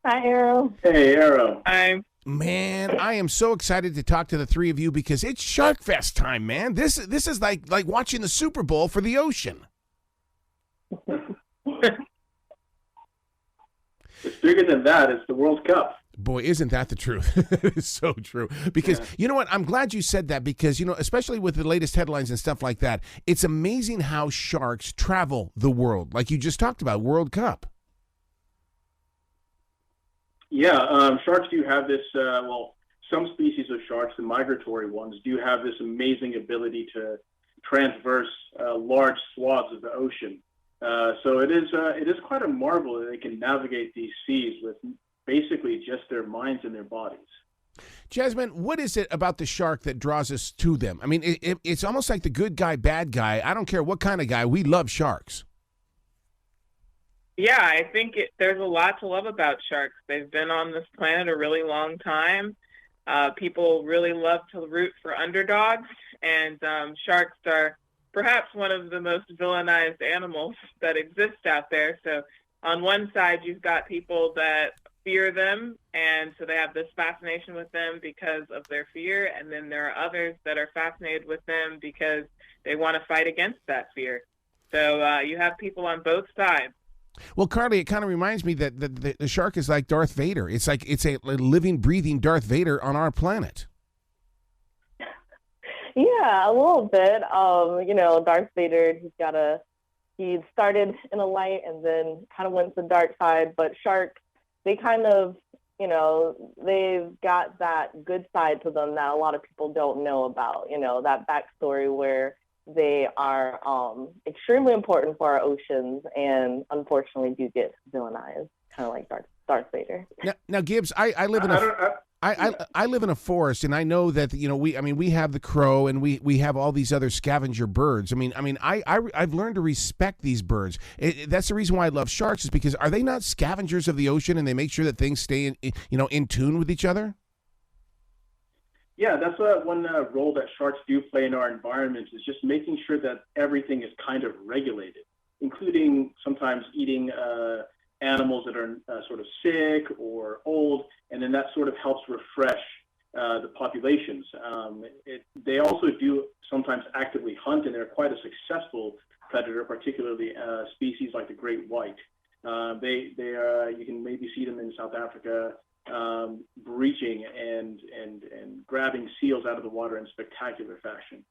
Hi, Arrow. Hey, Arrow. Man, I am so excited to talk to the three of you because it's Sharkfest time, man. This is like watching the Super Bowl for the ocean. It's bigger than that. It's the World Cup. Boy, isn't that the truth? It's so true. Because You know what? I'm glad you said that because, especially with the latest headlines and stuff like that, it's amazing how sharks travel the world, like you just talked about, World Cup. Yeah, sharks do have this, some species of sharks, the migratory ones, do have this amazing ability to transverse large swaths of the ocean. So it is quite a marvel that they can navigate these seas with basically just their minds and their bodies. Jasmin, what is it about the shark that draws us to them? I mean, it's almost like the good guy, bad guy. I don't care what kind of guy. We love sharks. Yeah, I think there's a lot to love about sharks. They've been on this planet a really long time. People really love to root for underdogs, and sharks are perhaps one of the most villainized animals that exist out there. So on one side, you've got people that fear them, and so they have this fascination with them because of their fear, and then there are others that are fascinated with them because they want to fight against that fear. So you have people on both sides. Well, Carlee, it kind of reminds me that the shark is like Darth Vader. It's like it's a living, breathing Darth Vader on our planet. Yeah, a little bit. Darth Vader, he started in a light and then kind of went to the dark side. But sharks, they kind of, they've got that good side to them that a lot of people don't know about. That backstory where they are extremely important for our oceans and unfortunately do get villainized, kind of like Darth Vader. Now Gibbs, I live in I live in a forest, and I know that we have the crow and we have all these other scavenger birds. I've learned to respect these birds. That's the reason why I love sharks, is because are they not scavengers of the ocean, and they make sure that things stay in tune with each other? Yeah, that's one role that sharks do play in our environment, is just making sure that everything is kind of regulated, including sometimes eating animals that are sort of sick or old, and then that sort of helps refresh the populations. They also do sometimes actively hunt, and they're quite a successful predator, particularly species like the great white. You can maybe see them in South Africa, breaching and grabbing seals out of the water in spectacular fashion.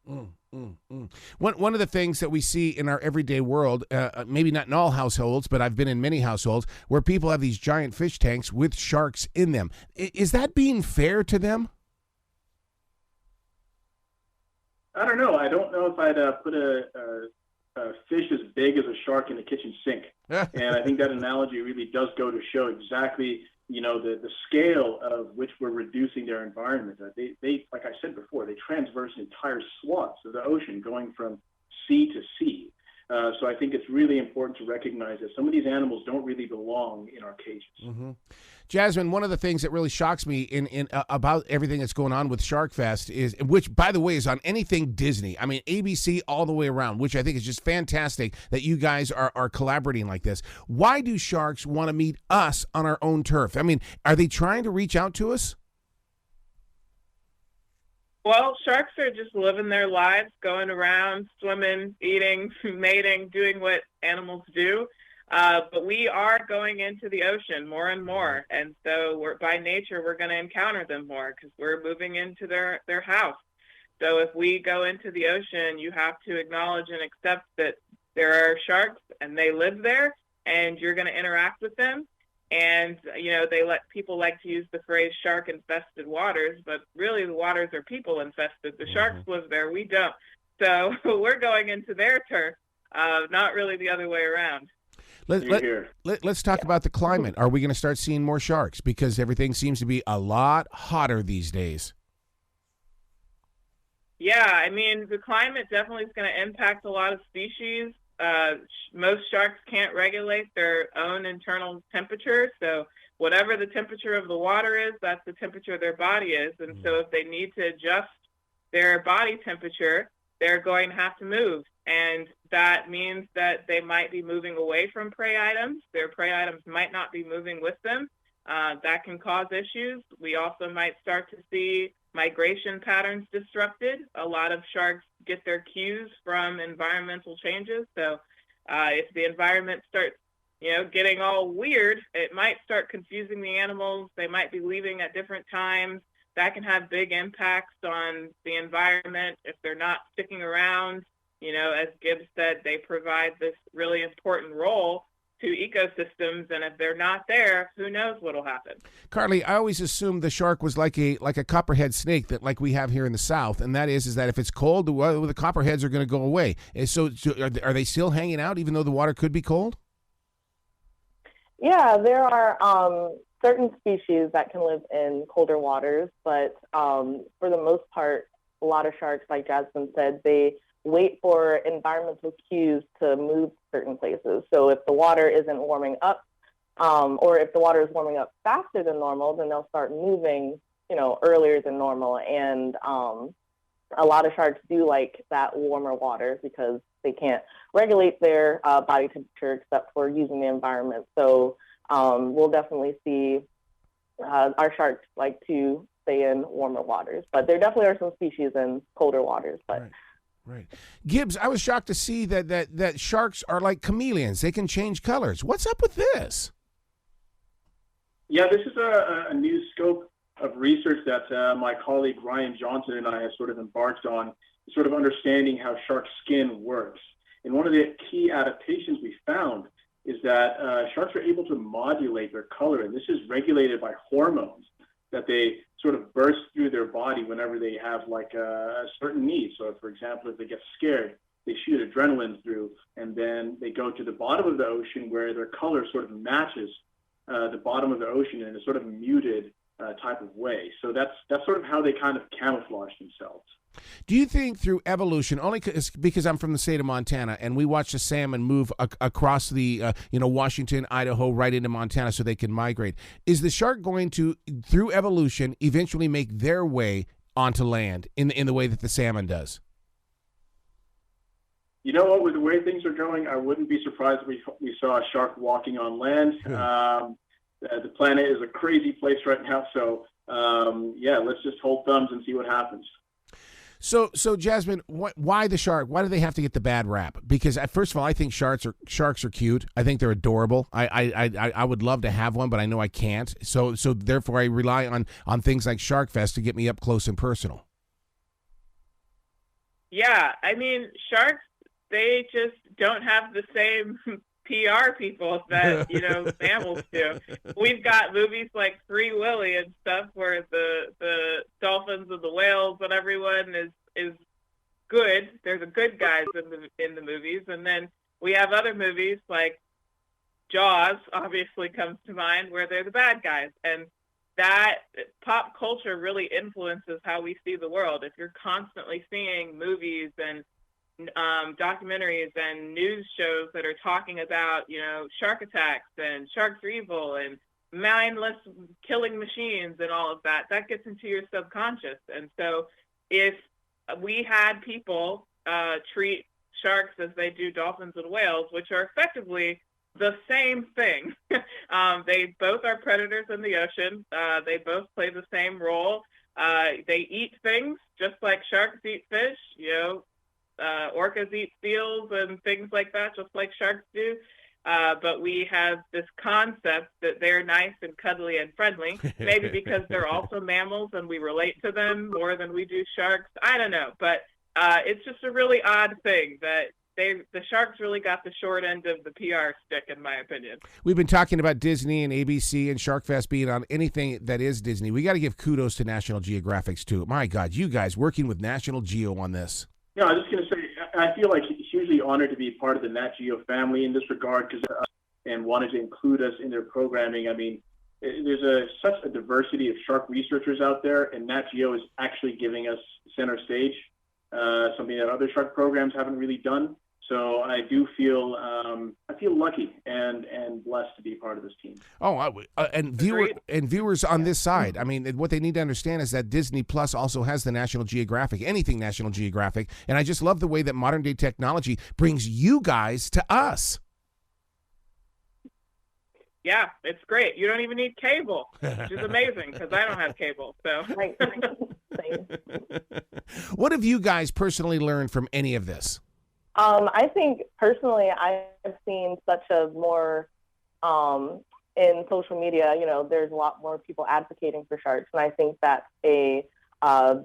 One of the things that we see in our everyday world, maybe not in all households, but I've been in many households where people have these giant fish tanks with sharks in them. Is that being fair to them? I don't know. I don't know if I'd put a fish as big as a shark in the kitchen sink. And I think that analogy really does go to show exactly the scale of which we're reducing their environment. They, like I said before, they transverse entire swaths of the ocean, going from sea to sea. So I think it's really important to recognize that some of these animals don't really belong in our cages. Mm-hmm. Jasmin, one of the things that really shocks me in about everything that's going on with Sharkfest is, which by the way is on anything Disney, I mean ABC all the way around, which I think is just fantastic that you guys are collaborating like this. Why do sharks want to meet us on our own turf? I mean, are they trying to reach out to us? Well, sharks are just living their lives, going around, swimming, eating, mating, doing what animals do. But we are going into the ocean more and more. And so by nature, we're going to encounter them more because we're moving into their house. So if we go into the ocean, you have to acknowledge and accept that there are sharks and they live there, and you're going to interact with them. And, people like to use the phrase shark infested waters, but really the waters are people infested. The sharks live there. We don't. So we're going into their turf, not really the other way around. Let's talk about the climate. Are we going to start seeing more sharks? Because everything seems to be a lot hotter these days. Yeah, I mean, the climate definitely is going to impact a lot of species. Most sharks can't regulate their own internal temperature, so whatever the temperature of the water is, that's the temperature their body is. And so if they need to adjust their body temperature, they're going to have to move. And that means that they might be moving away from prey items. Their prey items might not be moving with them. that can cause issues. We also might start to see migration patterns disrupted. A lot of sharks get their cues from environmental changes. So if the environment starts, getting all weird, it might start confusing the animals. They might be leaving at different times. That can have big impacts on the environment if they're not sticking around. As Gibbs said, they provide this really important role to ecosystems, and if they're not there, who knows what'll happen. Carlee, I always assumed the shark was like a copperhead snake that like we have here in the South, and that is that if it's cold, the copperheads are going to go away. And so are they still hanging out even though the water could be cold? Yeah, there are certain species that can live in colder waters, but for the most part, a lot of sharks, like Jasmin said, they wait for environmental cues to move certain places. So if the water isn't warming up, or if the water is warming up faster than normal, then they'll start moving, earlier than normal. And a lot of sharks do like that warmer water because they can't regulate their body temperature except for using the environment. So we'll definitely see our sharks like to stay in warmer waters. But there definitely are some species in colder waters. But Right. Gibbs, I was shocked to see that sharks are like chameleons. They can change colors. What's up with this? Yeah, this is a new scope of research that my colleague Ryan Johnson and I have sort of embarked on, sort of understanding how shark skin works. And one of the key adaptations we found is that sharks are able to modulate their color, and this is regulated by hormones that they sort of burst through their body whenever they have like a certain need. So for example, if they get scared, they shoot adrenaline through, and then they go to the bottom of the ocean where their color sort of matches the bottom of the ocean in a sort of muted type of way. So that's sort of how they kind of camouflage themselves. Do you think through evolution, only because I'm from the state of Montana and we watch the salmon move across the, Washington, Idaho, right into Montana so they can migrate, is the shark going to, through evolution, eventually make their way onto land in the way that the salmon does? You know what, with the way things are going, I wouldn't be surprised if we saw a shark walking on land. The planet is a crazy place right now, so let's just hold thumbs and see what happens. So Jasmin, why the shark? Why do they have to get the bad rap? Because first of all, I think sharks are cute. I think they're adorable. I would love to have one, but I know I can't. So therefore, I rely on things like Sharkfest to get me up close and personal. Yeah, I mean, sharks, they just don't have the same PR people that, mammals do. We've got movies like Free Willy and stuff where the dolphins and the whales and everyone is good. There's a good guys in the movies. And then we have other movies like Jaws, obviously comes to mind, where they're the bad guys. And that pop culture really influences how we see the world. If you're constantly seeing movies and documentaries and news shows that are talking about, shark attacks and sharks are evil and mindless killing machines and all of that, that gets into your subconscious. And so if we had people treat sharks as they do dolphins and whales, which are effectively the same thing, they both are predators in the ocean. They both play the same role. They eat things just like sharks eat fish, orcas eat seals and things like that, just like sharks do. But we have this concept that they're nice and cuddly and friendly, maybe because they're also mammals and we relate to them more than we do sharks. I don't know. But it's just a really odd thing that the sharks really got the short end of the PR stick, in my opinion. We've been talking about Disney and ABC and Sharkfest being on anything that is Disney. We got to give kudos to National Geographics, too. My God, you guys working with National Geo on this. No, I was just going to say, I feel like hugely honored to be part of the Nat Geo family in this regard, and wanted to include us in their programming. I mean, there's such a diversity of shark researchers out there, and Nat Geo is actually giving us center stage, something that other shark programs haven't really done. So I do feel lucky and blessed to be part of this team. Oh, and viewers on this side. I mean, what they need to understand is that Disney Plus also has the National Geographic, anything National Geographic, and I just love the way that modern day technology brings you guys to us. Yeah, it's great. You don't even need cable, which is amazing because I don't have cable. So, Right. Same. What have you guys personally learned from any of this? I think personally, I've seen such a more in social media. You know, there's a lot more people advocating for sharks, and I think that's a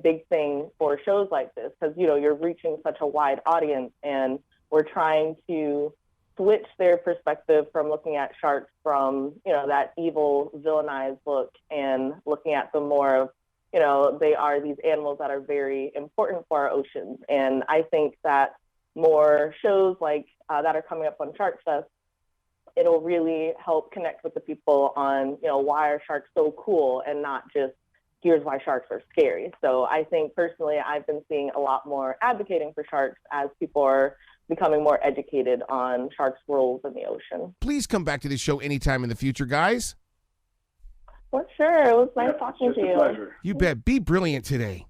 big thing for shows like this because you know you're reaching such a wide audience, and we're trying to switch their perspective from looking at sharks from you know that evil, villainized look, and looking at them more of you know they are these animals that are very important for our oceans, and I think that more shows like that are coming up on Sharkfest, it'll really help connect with the people on, you know, why are sharks so cool and not just here's why sharks are scary. So I think personally, I've been seeing a lot more advocating for sharks as people are becoming more educated on sharks' roles in the ocean. Please come back to this show anytime in the future, guys. For sure. It was nice talking to It's you. a pleasure. You bet. Be brilliant today.